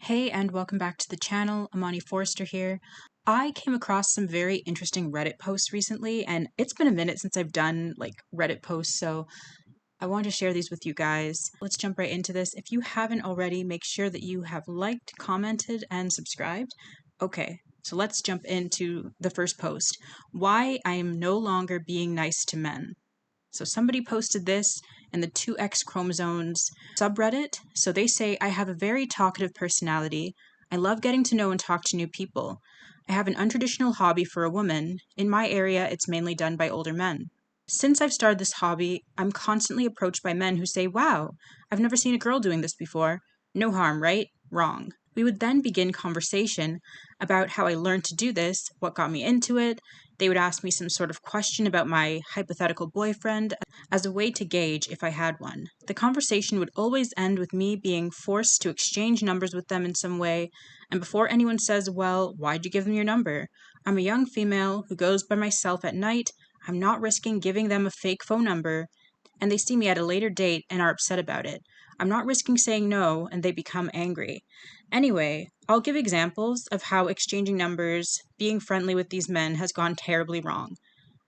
Hey, and welcome back to the channel. Amani Forrester here. I came across some very interesting Reddit posts recently, and it's been a minute since I've done Reddit posts, so I wanted to share these with you guys. Let's jump right into this. If you haven't already, make sure that you have liked, commented, and subscribed. Okay, so let's jump into the first post. Why I am no longer being nice to men. So somebody posted this in the 2X chromosomes subreddit. So they say, I have a very talkative personality. I love getting to know and talk to new people. I have an untraditional hobby for a woman. In my area, it's mainly done by older men. Since I've started this hobby, I'm constantly approached by men who say, wow, I've never seen a girl doing this before. No harm, right? Wrong. We would then begin conversation about how I learned to do this, what got me into it. They would ask me some sort of question about my hypothetical boyfriend as a way to gauge if I had one. The conversation would always end with me being forced to exchange numbers with them in some way, and before anyone says, well, why'd you give them your number? I'm a young female who goes by myself at night. I'm not risking giving them a fake phone number, and they see me at a later date and are upset about it. I'm not risking saying no and they become angry. Anyway, I'll give examples of how exchanging numbers, being friendly with these men has gone terribly wrong.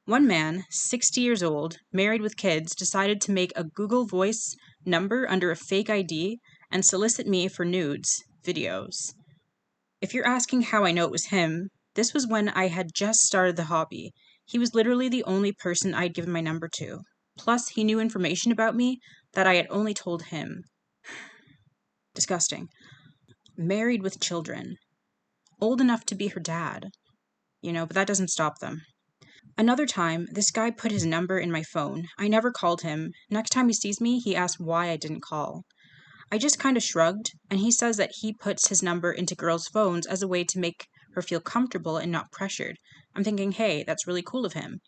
One man, 60 years old, married with kids, decided to make a Google Voice number under a fake ID and solicit me for nudes, videos. If you're asking how I know it was him, this was when I had just started the hobby. He was literally the only person I'd given my number to. Plus, he knew information about me that I had only told him. Disgusting. Married with children. Old enough to be her dad. But that doesn't stop them. Another time, this guy put his number in my phone. I never called him. Next time he sees me, he asks why I didn't call. I just kind of shrugged, and he says that he puts his number into girls' phones as a way to make her feel comfortable and not pressured. I'm thinking, hey, that's really cool of him.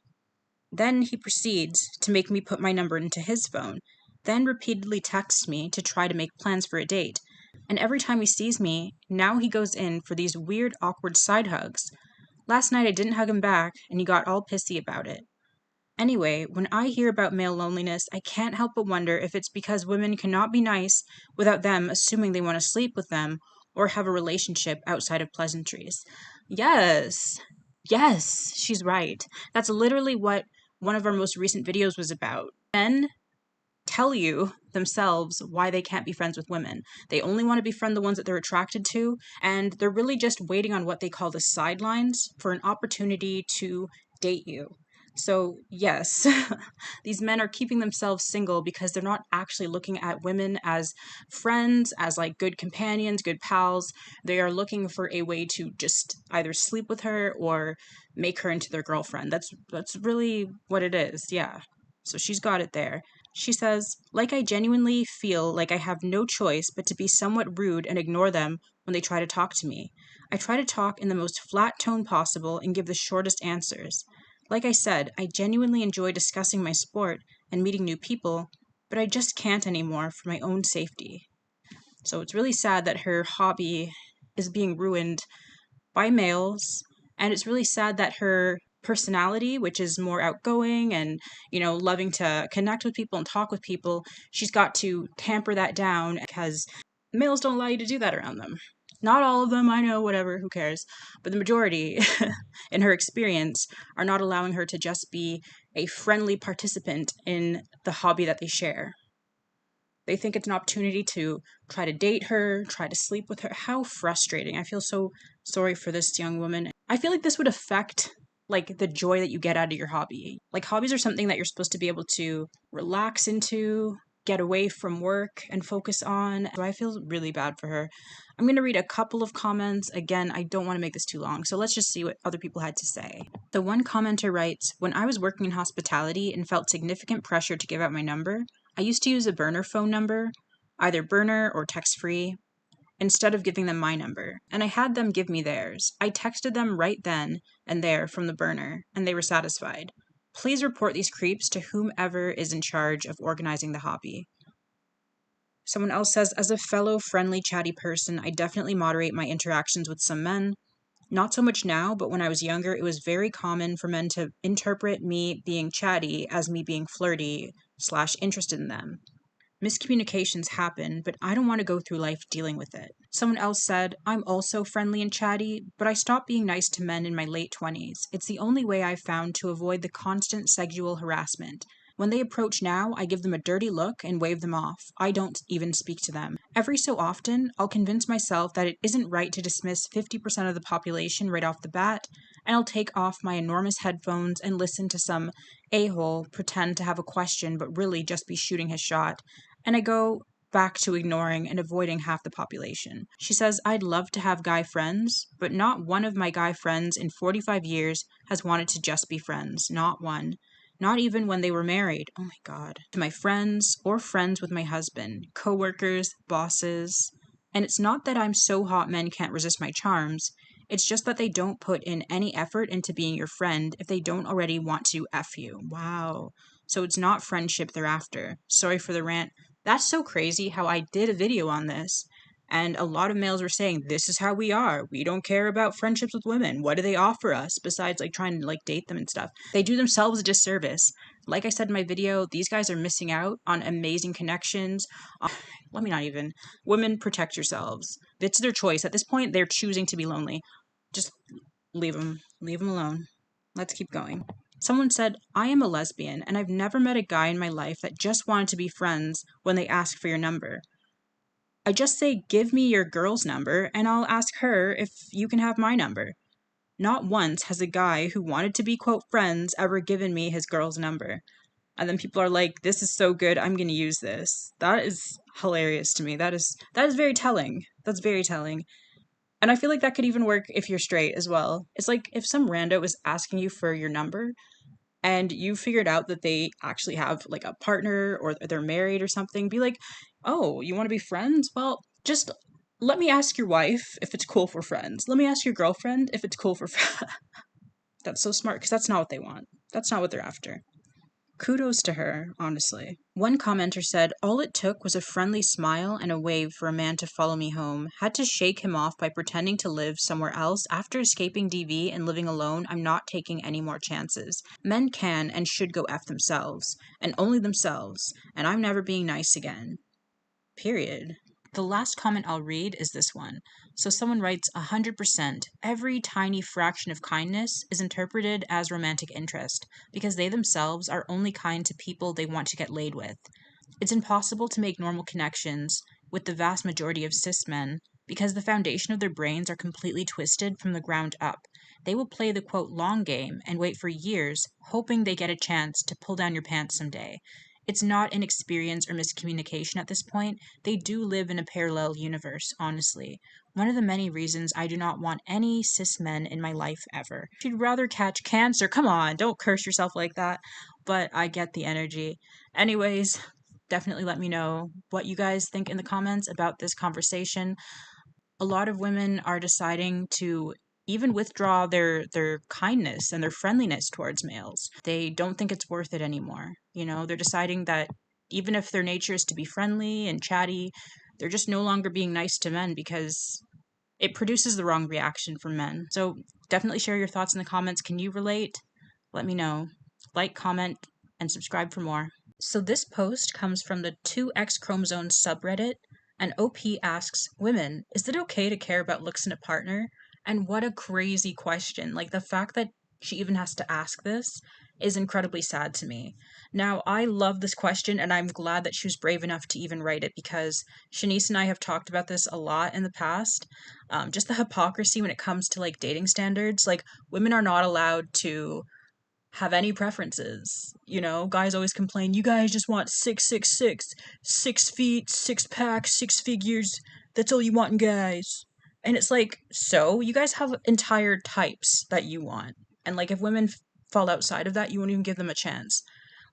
Then he proceeds to make me put my number into his phone, then repeatedly texts me to try to make plans for a date. And every time he sees me, now he goes in for these weird, awkward side hugs. Last night I didn't hug him back, and he got all pissy about it. Anyway, when I hear about male loneliness, I can't help but wonder if it's because women cannot be nice without them assuming they want to sleep with them or have a relationship outside of pleasantries. Yes, yes, she's right. That's literally what one of our most recent videos was about. Men tell you themselves why they can't be friends with women. They only want to befriend the ones that they're attracted to, and they're really just waiting on what they call the sidelines for an opportunity to date you. So, yes, these men are keeping themselves single because they're not actually looking at women as friends, as good companions, good pals. They are looking for a way to just either sleep with her or make her into their girlfriend. That's really what it is. Yeah. So she's got it there. She says, I genuinely feel like I have no choice but to be somewhat rude and ignore them when they try to talk to me. I try to talk in the most flat tone possible and give the shortest answers. Like I said, I genuinely enjoy discussing my sport and meeting new people, but I just can't anymore for my own safety. So it's really sad that her hobby is being ruined by males, and it's really sad that her personality, which is more outgoing and, loving to connect with people and talk with people, she's got to tamper that down because males don't allow you to do that around them. Not all of them, I know, whatever, who cares. But the majority, in her experience, are not allowing her to just be a friendly participant in the hobby that they share. They think it's an opportunity to try to date her, try to sleep with her. How frustrating. I feel so sorry for this young woman. I feel like this would affect the joy that you get out of your hobby. Hobbies are something that you're supposed to be able to relax into, get away from work and focus on. So I feel really bad for her. I'm going to read a couple of comments. Again, I don't want to make this too long, so let's just see what other people had to say. The one commenter writes, when I was working in hospitality and felt significant pressure to give out my number, I used to use a burner phone number, either burner or text-free, instead of giving them my number, and I had them give me theirs. I texted them right then and there from the burner, and they were satisfied. Please report these creeps to whomever is in charge of organizing the hobby. Someone else says, as a fellow friendly, chatty person, I definitely moderate my interactions with some men. Not so much now, but when I was younger, it was very common for men to interpret me being chatty as me being flirty / interested in them. Miscommunications happen, but I don't want to go through life dealing with it. Someone else said, I'm also friendly and chatty, but I stopped being nice to men in my late 20s. It's the only way I've found to avoid the constant sexual harassment. When they approach now, I give them a dirty look and wave them off. I don't even speak to them. Every so often, I'll convince myself that it isn't right to dismiss 50% of the population right off the bat, and I'll take off my enormous headphones and listen to some a-hole pretend to have a question but really just be shooting his shot. And I go back to ignoring and avoiding half the population. She says, I'd love to have guy friends, but not one of my guy friends in 45 years has wanted to just be friends. Not one. Not even when they were married. Oh my God. To my friends or friends with my husband, coworkers, bosses. And it's not that I'm so hot men can't resist my charms. It's just that they don't put in any effort into being your friend if they don't already want to F you. Wow. So it's not friendship they're after. Sorry for the rant. That's so crazy how I did a video on this. And a lot of males were saying, this is how we are. We don't care about friendships with women. What do they offer us besides like trying to like date them and stuff? They do themselves a disservice. Like I said in my video, these guys are missing out on amazing connections. Let me not even. Women, protect yourselves. It's their choice. At this point, they're choosing to be lonely. Just leave them. Leave them alone. Let's keep going. Someone said, I am a lesbian, and I've never met a guy in my life that just wanted to be friends when they ask for your number. I just say, give me your girl's number, and I'll ask her if you can have my number. Not once has a guy who wanted to be, quote, friends ever given me his girl's number. And then people are like, this is so good, I'm going to use this. That is hilarious to me. That is very telling. That's very telling. And I feel like that could even work if you're straight as well. It's like if some rando is asking you for your number, and you figured out that they actually have like a partner or they're married or something, be like, oh, you want to be friends? Well, just let me ask your wife if it's cool for friends. Let me ask your girlfriend if it's cool for friends. That's so smart because that's not what they want. That's not what they're after. Kudos to her, honestly. One commenter said, all it took was a friendly smile and a wave for a man to follow me home. Had to shake him off by pretending to live somewhere else. After escaping DV and living alone, I'm not taking any more chances. Men can and should go F themselves, and only themselves, and I'm never being nice again. Period. The last comment I'll read is this one. So someone writes, 100%. Every tiny fraction of kindness is interpreted as romantic interest because they themselves are only kind to people they want to get laid with. It's impossible to make normal connections with the vast majority of cis men because the foundation of their brains are completely twisted from the ground up. They will play the quote long game and wait for years, hoping they get a chance to pull down your pants someday. It's not inexperience or miscommunication at this point. They do live in a parallel universe, honestly. One of the many reasons I do not want any cis men in my life ever. If you'd rather catch cancer, come on, don't curse yourself like that. But I get the energy. Anyways, definitely let me know what you guys think in the comments about this conversation. A lot of women are deciding to even withdraw their kindness and their friendliness towards males. They don't think it's worth it anymore. You know, they're deciding that even if their nature is to be friendly and chatty, they're just no longer being nice to men because it produces the wrong reaction from men. So definitely share your thoughts in the comments. Can you relate? Let me know. Like, comment, and subscribe for more. So this post comes from the 2X chromosomes subreddit, and OP asks, women, is it okay to care about looks in a partner? And what a crazy question. Like, the fact that she even has to ask this is incredibly sad to me. Now, I love this question, and I'm glad that she was brave enough to even write it because Shanice and I have talked about this a lot in the past. Just the hypocrisy when it comes to, like, dating standards. Like, women are not allowed to have any preferences. You know, guys always complain, you guys just want 6'6", 6 feet, 6 pack, 6 figures. That's all you want in guys. And it's like, so you guys have entire types that you want. And like, if women fall outside of that, you won't even give them a chance.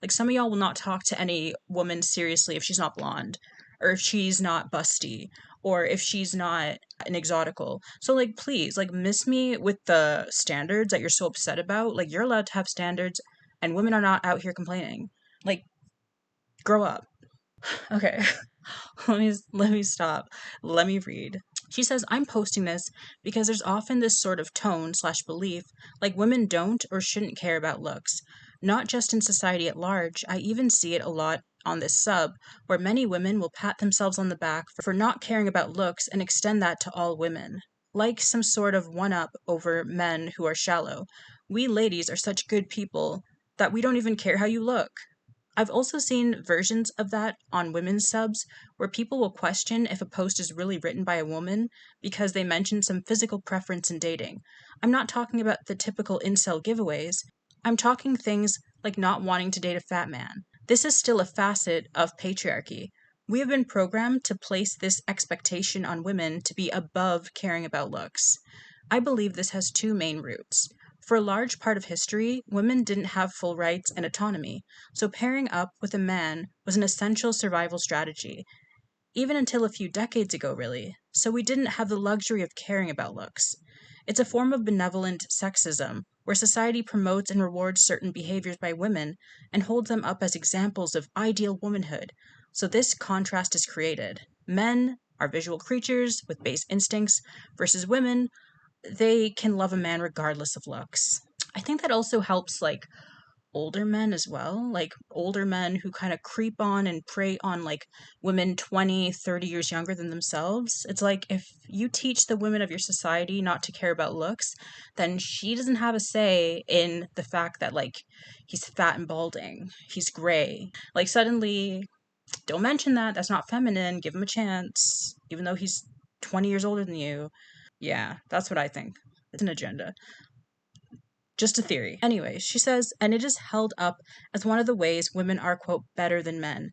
Like, some of y'all will not talk to any woman seriously if she's not blonde, or if she's not busty, or if she's not an exotical. So, like, please, like, miss me with the standards that you're so upset about. Like, you're allowed to have standards, and women are not out here complaining. Like, grow up. Okay. let me stop. Let me read. She says, I'm posting this because there's often this sort of tone/belief like women don't or shouldn't care about looks. Not just in society at large, I even see it a lot on this sub where many women will pat themselves on the back for not caring about looks and extend that to all women. Like some sort of one up over men who are shallow. We ladies are such good people that we don't even care how you look. I've also seen versions of that on women's subs where people will question if a post is really written by a woman because they mention some physical preference in dating. I'm not talking about the typical incel giveaways. I'm talking things like not wanting to date a fat man. This is still a facet of patriarchy. We have been programmed to place this expectation on women to be above caring about looks. I believe this has two main roots. For a large part of history, women didn't have full rights and autonomy, so pairing up with a man was an essential survival strategy, even until a few decades ago, really, so we didn't have the luxury of caring about looks. It's a form of benevolent sexism, where society promotes and rewards certain behaviors by women and holds them up as examples of ideal womanhood. So this contrast is created. Men are visual creatures with base instincts, versus women, they can love a man regardless of looks. I think that also helps older men as well, like older men who kind of creep on and prey on women 20, 30 years younger than themselves. It's like if you teach the women of your society not to care about looks, then she doesn't have a say in the fact that he's fat and balding, he's gray. Like suddenly, don't mention that, that's not feminine, give him a chance, even though he's 20 years older than you. Yeah, that's what I think. It's an agenda. Just a theory. Anyway, she says, and it is held up as one of the ways women are, quote, better than men.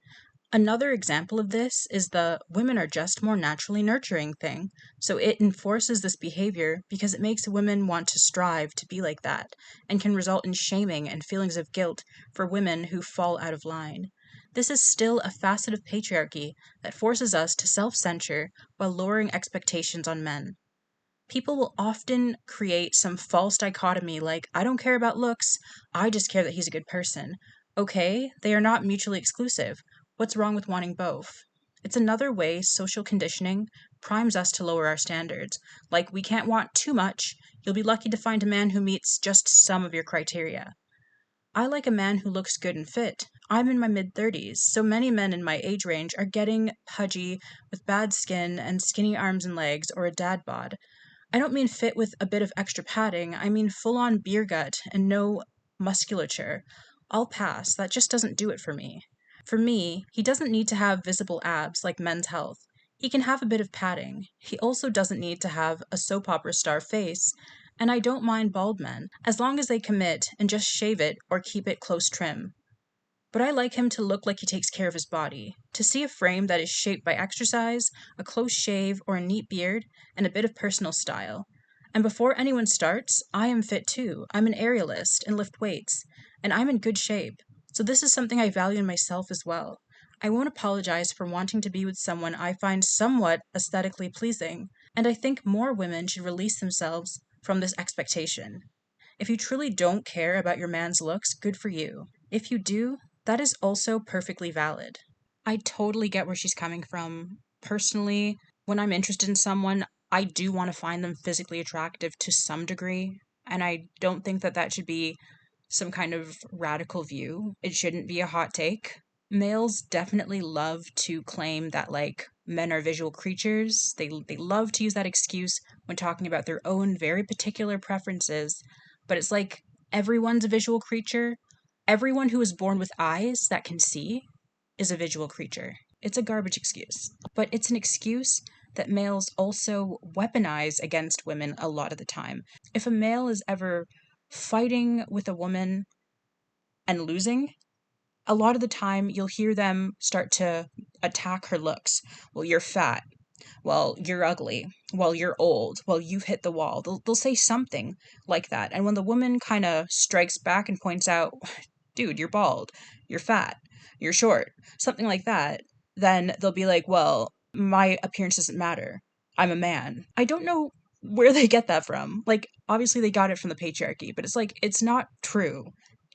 Another example of this is the women are just more naturally nurturing thing. So it enforces this behavior because it makes women want to strive to be like that and can result in shaming and feelings of guilt for women who fall out of line. This is still a facet of patriarchy that forces us to self censor while lowering expectations on men. People will often create some false dichotomy like, I don't care about looks, I just care that he's a good person. Okay, they are not mutually exclusive. What's wrong with wanting both? It's another way social conditioning primes us to lower our standards. Like, we can't want too much. You'll be lucky to find a man who meets just some of your criteria. I like a man who looks good and fit. I'm in my mid 30s, so many men in my age range are getting pudgy with bad skin and skinny arms and legs or a dad bod. I don't mean fit with a bit of extra padding, I mean full on beer gut and no musculature. I'll pass, that just doesn't do it for me. For me, he doesn't need to have visible abs like Men's Health. He can have a bit of padding. He also doesn't need to have a soap opera star face. And I don't mind bald men, as long as they commit and just shave it or keep it close trim. But I like him to look like he takes care of his body. To see a frame that is shaped by exercise, a close shave, or a neat beard, and a bit of personal style. And before anyone starts, I am fit too. I'm an aerialist and lift weights, and I'm in good shape. So this is something I value in myself as well. I won't apologize for wanting to be with someone I find somewhat aesthetically pleasing, and I think more women should release themselves from this expectation. If you truly don't care about your man's looks, good for you. If you do, that is also perfectly valid. I totally get where she's coming from. Personally, when I'm interested in someone, I do want to find them physically attractive to some degree, and I don't think that that should be some kind of radical view. It shouldn't be a hot take. Males definitely love to claim that men are visual creatures. They love to use that excuse when talking about their own very particular preferences, but it's like everyone's a visual creature. Everyone who is born with eyes that can see is a visual creature. It's a garbage excuse. But it's an excuse that males also weaponize against women a lot of the time. If a male is ever fighting with a woman and losing, a lot of the time you'll hear them start to attack her looks. Well, you're fat. Well, you're ugly. Well, you're old. Well, you've hit the wall. They'll say something like that. And when the woman kind of strikes back and points out, dude, you're bald, you're fat, you're short, something like that, then they'll be like, well, my appearance doesn't matter. I'm a man. I don't know where they get that from. Obviously they got it from the patriarchy, but it's not true.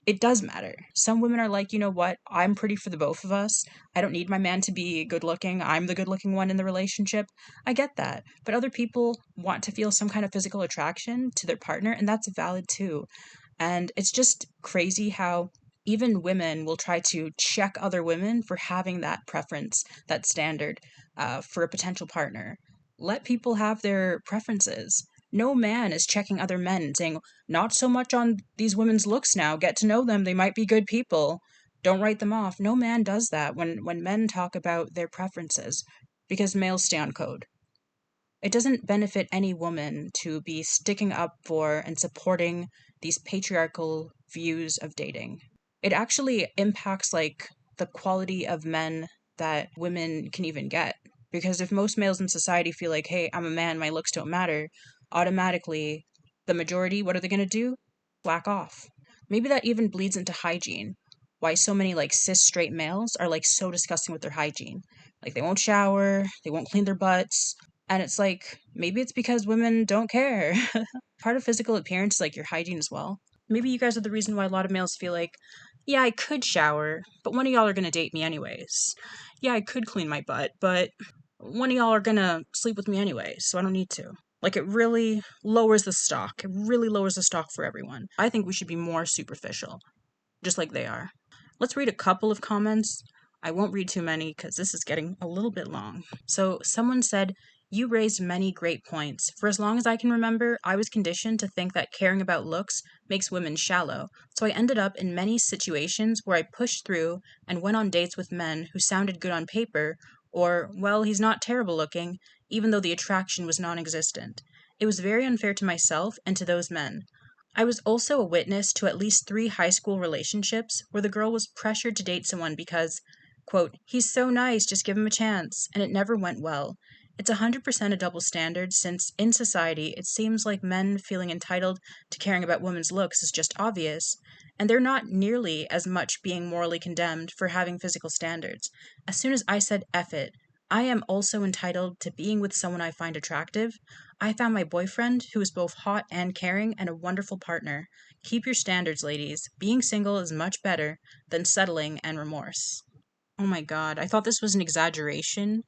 It does matter. Some women are like, you know what? I'm pretty for the both of us. I don't need my man to be good looking. I'm the good looking one in the relationship. I get that. But other people want to feel some kind of physical attraction to their partner, and that's valid too. And it's just crazy how Even women will try to check other women for having that preference, that standard for a potential partner. Let people have their preferences. No man is checking other men and saying, not so much on these women's looks now, get to know them, they might be good people. Don't write them off. No man does that when men talk about their preferences, because males stay on code. It doesn't benefit any woman to be sticking up for and supporting these patriarchal views of dating. It actually impacts like the quality of men that women can even get. Because if most males in society feel like, hey, I'm a man, my looks don't matter, automatically the majority, what are they going to do? Slack off. Maybe that even bleeds into hygiene. Why so many like cis straight males are like so disgusting with their hygiene. Like they won't shower, they won't clean their butts, and it's like, maybe it's because women don't care. Part of physical appearance is like your hygiene as well. Maybe you guys are the reason why a lot of males feel like, yeah, I could shower, but one of y'all are gonna date me anyways. Yeah, I could clean my butt, but one of y'all are gonna sleep with me anyway, so I don't need to. Like, it really lowers the stock. It really lowers the stock for everyone. I think we should be more superficial, just like they are. Let's read a couple of comments. I won't read too many because this is getting a little bit long. So, someone said, you raised many great points. For as long as I can remember, I was conditioned to think that caring about looks makes women shallow. So I ended up in many situations where I pushed through and went on dates with men who sounded good on paper, or, well, he's not terrible looking, even though the attraction was non existent. It was very unfair to myself and to those men. I was also a witness to at least 3 high school relationships where the girl was pressured to date someone because, quote, he's so nice, just give him a chance, and it never went well. It's 100% a double standard since, in society, it seems like men feeling entitled to caring about women's looks is just obvious, and they're not nearly as much being morally condemned for having physical standards. As soon as I said F it, I am also entitled to being with someone I find attractive. I found my boyfriend, who is both hot and caring and a wonderful partner. Keep your standards, ladies. Being single is much better than settling and remorse. Oh my god, I thought this was an exaggeration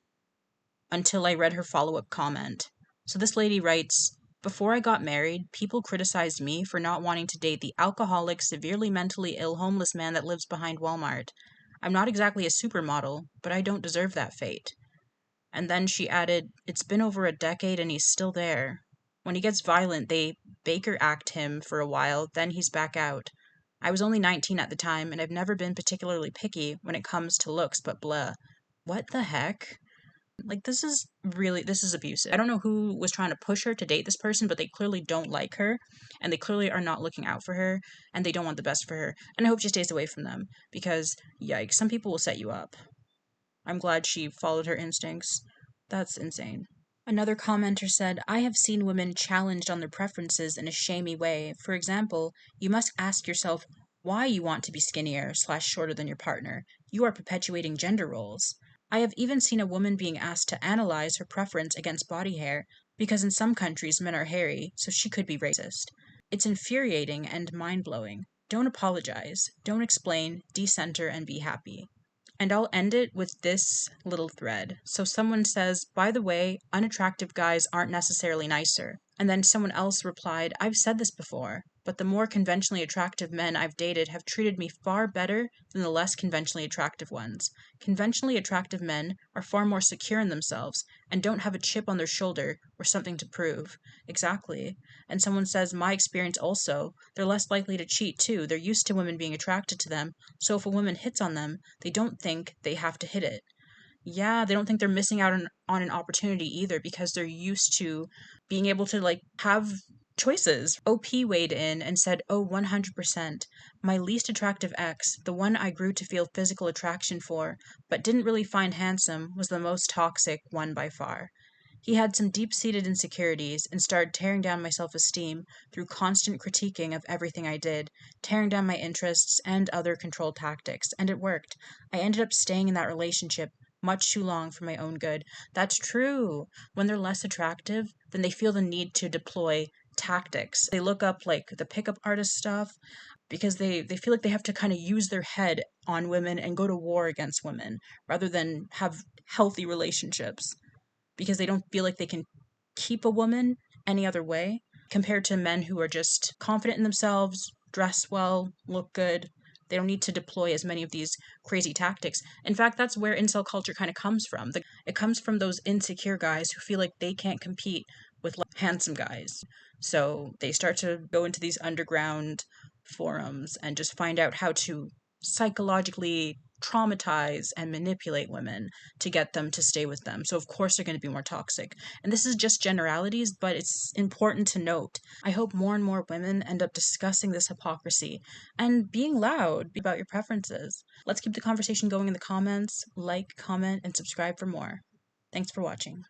until I read her follow up comment. So this lady writes, before I got married, people criticized me for not wanting to date the alcoholic, severely mentally ill homeless man that lives behind Walmart. I'm not exactly a supermodel, but I don't deserve that fate. And then she added, it's been over a decade and he's still there. When he gets violent, they Baker act him for a while, then he's back out. I was only 19 at the time, and I've never been particularly picky when it comes to looks, but blah. What the heck? Like, this is abusive. I don't know who was trying to push her to date this person, but they clearly don't like her, and they clearly are not looking out for her, and they don't want the best for her. And I hope she stays away from them, because, yikes, some people will set you up. I'm glad she followed her instincts. That's insane. Another commenter said, I have seen women challenged on their preferences in a shamey way. For example, you must ask yourself why you want to be skinnier / shorter than your partner. You are perpetuating gender roles. I have even seen a woman being asked to analyze her preference against body hair because in some countries men are hairy, so she could be racist. It's infuriating and mind-blowing. Don't apologize. Don't explain, decenter, and be happy. And I'll end it with this little thread. So someone says, by the way, unattractive guys aren't necessarily nicer. And then someone else replied, I've said this before, but the more conventionally attractive men I've dated have treated me far better than the less conventionally attractive ones. Conventionally attractive men are far more secure in themselves and don't have a chip on their shoulder or something to prove. Exactly. And someone says, my experience also, they're less likely to cheat too. They're used to women being attracted to them, so if a woman hits on them, they don't think they have to hit it. Yeah, they don't think they're missing out on an opportunity either because they're used to being able to like have choices. OP weighed in and said, oh, 100%. My least attractive ex, the one I grew to feel physical attraction for, but didn't really find handsome, was the most toxic one by far. He had some deep-seated insecurities and started tearing down my self-esteem through constant critiquing of everything I did, tearing down my interests and other control tactics, and it worked. I ended up staying in that relationship much too long for my own good. That's true. When they're less attractive, then they feel the need to deploy tactics. They look up like the pickup artist stuff because they feel like they have to kind of use their head on women and go to war against women rather than have healthy relationships because they don't feel like they can keep a woman any other way compared to men who are just confident in themselves, dress well, look good, They don't need to deploy as many of these crazy tactics. In fact, that's where incel culture kind of comes from. It comes from those insecure guys who feel like they can't compete with handsome guys. So they start to go into these underground forums and just find out how to psychologically traumatize and manipulate women to get them to stay with them. So, of course, they're going to be more toxic. And this is just generalities, but it's important to note. I hope more and more women end up discussing this hypocrisy and being loud about your preferences. Let's keep the conversation going in the comments. Like, comment, and subscribe for more. Thanks for watching.